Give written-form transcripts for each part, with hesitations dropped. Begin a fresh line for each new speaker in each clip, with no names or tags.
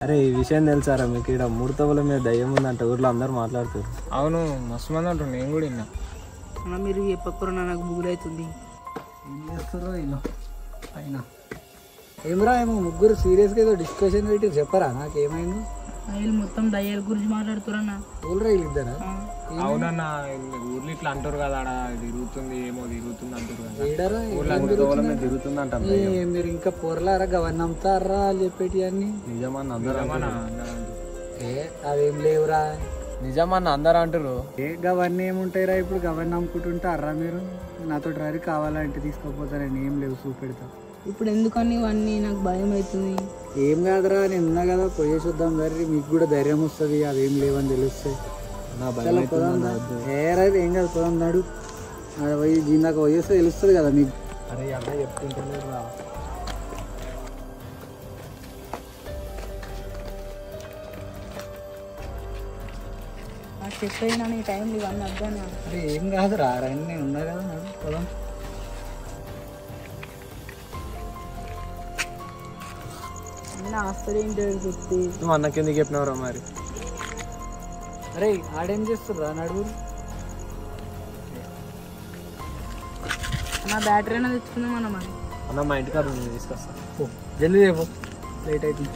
అరే ఈ విషయం తెలుసారా మీకు? ఇక్కడ మూడతవుల మీద దయ్యం ఉందంట ఊర్లో అందరూ మాట్లాడుతారు.
అవును మస్తు మంది అంటారు, నేను కూడా విన్నా.
అన్న మీరు చెప్పకున్నా నాకు బుగులవుతుంది.
ఏం చేస్తారో ఇలా పైన ఏమరా ఏమో ముగ్గురు సీరియస్గా ఏదో డిస్కషన్ పెట్టి చెప్పరా నాకేమైంది?
వీళ్ళు మొత్తం దయ్యాల గురించి మాట్లాడుతున్నా.
ఊళ్ళో వీళ్ళు ఇద్దరా?
అవునన్నా ఊర్లో ఇట్లా అంటారు కదా, ఆడ తిరుగుతుంది ఏమో తిరుగుతుంది అంటారు కదా.
ఏడరా
మూడతవుల మీద తిరుగుతుందంట.
మీరు ఇంకా పొరలారా గవన్నీ అమ్ముతారా అని చెప్పేటి అన్ని?
నిజమన్న అందరూ
అవేం లేవురా.
నిజమన్న అందరూ అంటారు.
గవన్నీ ఏముంటాయిరా? ఇప్పుడు గవన్నీ అమ్ముకుంటుంటారా మీరు? నాతో డ్రైవర్ కావాలంటే తీసుకోపోతారని ఏం లేవు చూపెడతా.
ఇప్పుడు ఎందుకని ఇవన్నీ నాకు భయం అవుతుంది.
ఏం కాదురా, నేను ఉన్నా కదా పోయే చూద్దాం గారి, మీకు కూడా ధైర్యం వస్తుంది. అవేం లేవని తెలుస్తాయి. ఏరైతే ఏం కాదు, పోదాం నాడు. పోయి దీని పోయేస్తే తెలుస్తుంది కదా మీకు.
అరే అన్న చెప్తుంటలేదు రా.
నాకు చెప్పేది ఈ టైంలో ఇవన్నీ అర్థానా?
అరే ఏం కాదురా, రండి నేను ఉన్నా కదా నాడు, పోదాం.
ఆస్తరి ఏంటి చెప్తే
నువ్వు అన్నకి ఎందుకు చెప్పినవరా మరి?
అరే ఆడేం చేస్తుర్రా నడుగురు?
నా బ్యాటరీ అయినా తెచ్చుకుందాం అన్న. మరి
అన్న మా ఇంటికాడ నేను తీసుకొస్తా.
జల్దీ రేపు లేట్ అవుతుంది.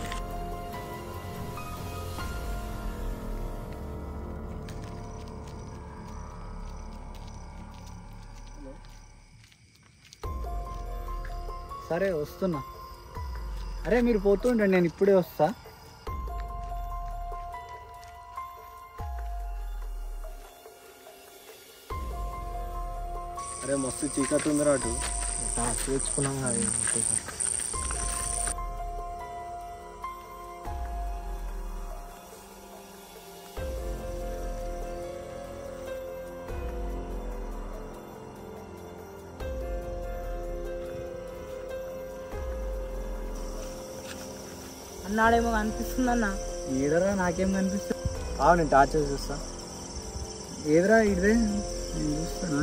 సరే వస్తున్నా. అరే మీరు పోతుండండి, నేను ఇప్పుడే వస్తా.
అరే మస్తు చీకటి ఉందిరా అటు. తెచ్చుకున్నాం కదా.
అన్నాడేమో కనిపిస్తుంది అన్న.
ఏదరా నాకేం కనిపిస్తుంది?
నేను టార్చ్ చూస్తా.
ఏదిరా ఇదే నేను చూస్తున్నా.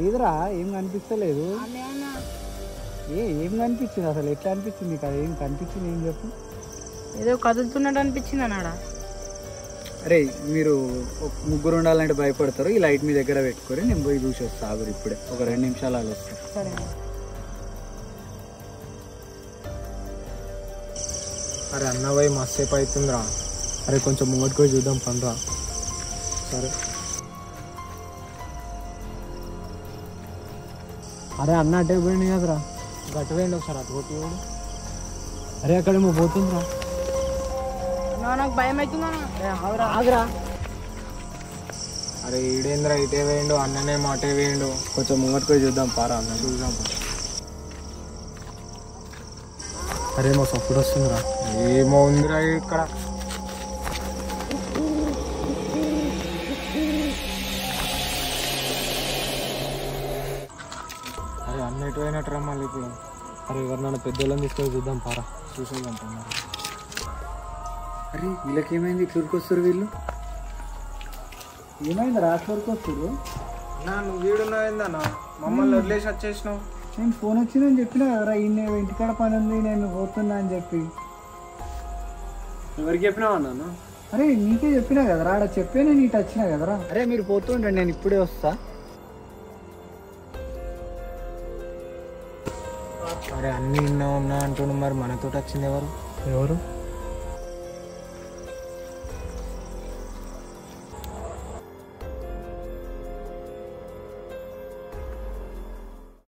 ఏదిరా ఏం కనిపిస్తలేదు. ఏం కనిపించింది అసలు? ఎట్లా అనిపించింది నీకు? అది ఏం కనిపించింది ఏం చెప్పు.
ఏదో కదులుతున్నట్టు అనిపించింది అన్నాడా.
అరే మీరు ముగ్గురు ఉండాలంటే భయపడతారు. ఈ లైట్ మీ దగ్గర పెట్టుకొని నేను పోయి చూసి వస్తా. ఆగురు ఇప్పుడే ఒక 2 నిమిషాలు అలా వస్తా.
సరే.
అరే అన్న పోయి మస్తేపు అవుతుందిరా. అరే కొంచెం ముంగటికి పోయి చూద్దాం పనిరా. సరే. అరే అన్న అటే పోయింది కదరా. గట్టు పోయింది ఒకసారి అటు కొట్టి. అరే అక్కడేమో పోతుందిరా.
నాకు భయం అవుతుందా?
ఆగరా. అరే ఈడేంద్రా ఇటే వేయండు, అన్ననేమో అటే వేయండు. కొంచెం ముంగటికి పోయి చూద్దాం పారా అన్న. చూద్దాం. అరే మా సప్పుడు వస్తుందిరా. ఏమో ఉందిరా ఇక్కడ. అరే అన్న ఎటు అయినట్టు రా మళ్ళీ ఇప్పుడు. అరే ఎవరినైనా పెద్దోళ్ళని తీసుకొని చూద్దాం పారా. చూసేద్దాం పన్నారు.
అరే వీళ్ళకి ఏమైంది? ఇట్లా ఉరికొస్తారు వీళ్ళు? ఏమైంది రా అట్లా ఉరికొస్తారు?
అన్నా నువ్వు వీడున్నాయిందన్నా, మమ్మల్ని వదిలేసి వచ్చేసినావు.
నేను ఫోన్ వచ్చిందని చెప్పినా కదరా, ఈయన ఇంటికాడ పని ఉంది నేను పోతున్నా అని చెప్పి.
ఎవరికి చెప్పినావు అన్న?
అరే నీకే చెప్పినా కదరా, ఆడ చెప్పే నేను ఇటు వచ్చినా కదరా. అరే మీరు పోతుండండి, నేను ఇప్పుడే వస్తా.
అరే అన్నీ ఉన్నా అంటున్నావు, మరి మనతోటి వచ్చింది ఎవరు?